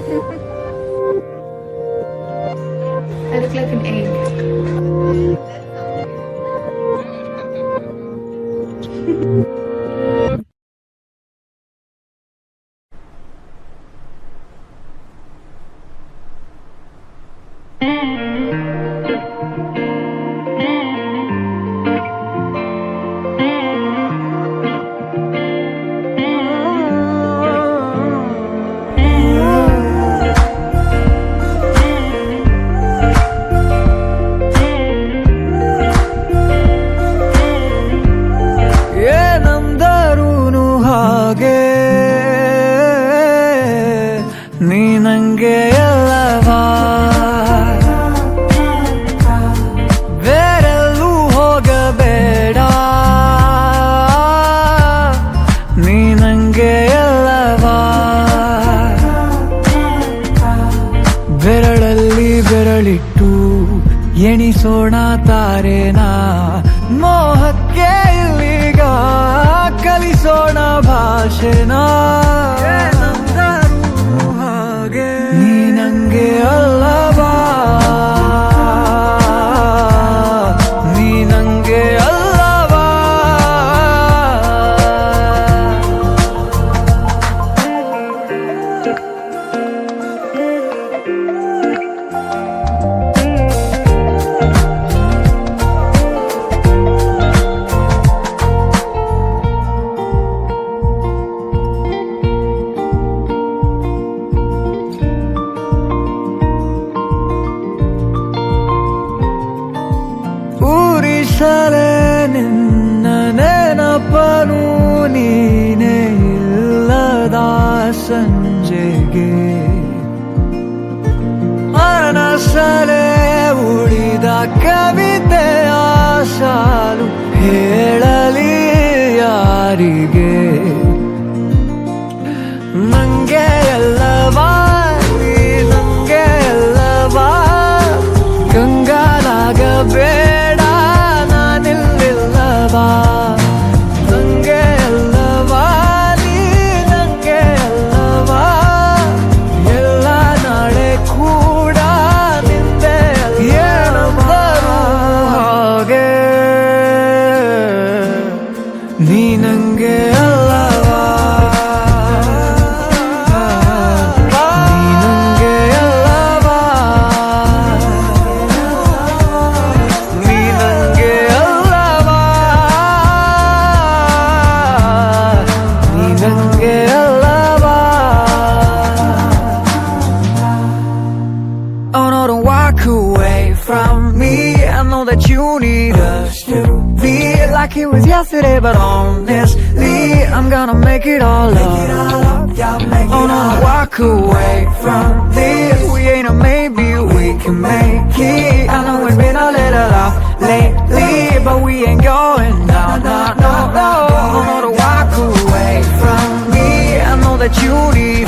I look like an egg. ಏನಂದರೂನು ಹಾಗೆ ನೀ ನಂಗೆ ಎಲ್ಲವಾ ಬೇರೆಲ್ಲೂ ಹೋಗಬೇಡ ನೀ ನಂಗೆ ಎಲ್ಲವಾ ಬೆರಳಲ್ಲಿ ಬೆರಳಿಟ್ಟು ಎಣಿಸೋಣ ತಾರೇನಾ ಮೋಹಕ್ಕೆ ಇಲ್ಲಿಗ ಕಲಿಸೋಣ ಭಾಷೆನಾ ಹಾಗೆ ನೀ ನಂಗೆ ಅಲ್ಲವಾ ನೀ ನಂಗೆ ಅಲ್ಲವಾ ಊರಿಸಲೇ ನಿನ್ನ ನೆನಪನು ನೀನೇ ಇಲ್ಲದ ಸಂಜೆಗೆ ಮನಸಲೇ ಉಳಿದ ಕವಿತೆಯ ಸಾಲು ಹೇಳಲಿ ಯಾರಿಗೆ ನಂಗೆ ಎಲ್ಲವಾ ನೀ ನಂಗೆ ಎಲ್ಲವಾ ಕಂಗಾಲಾಗಬೇಡ ನಾನಿಲ್ಲಿಲ್ಲವಾ ನಂಗೆ ಎಲ್ಲವಾ ನೀ ನಂಗೆ ಎಲ್ಲವಾ ಎಲ್ಲ ನಾಳೆ ಕೂಡ ನಿಂದೆ ಏನಂದರು ಹಾಗೆ ನೀ ನಂಗೆ ಅಲ್ಲವಾ ನೀ ನಂಗೆ ಅಲ್ಲವಾ ನೀ ನಂಗೆ ಅಲ್ಲವಾ ನೀ ನಂಗೆ ಅಲ್ಲವಾ Oh no, don't walk away from me. I know that you need us to be like it was yesterday, but honestly, I'm gonna make it all up. Oh no, don't walk away from this. We ain't a maybe, we can make it. I know it's been a little off lately, but we ain't going down, no. Oh no, don't walk away from me. I know that you need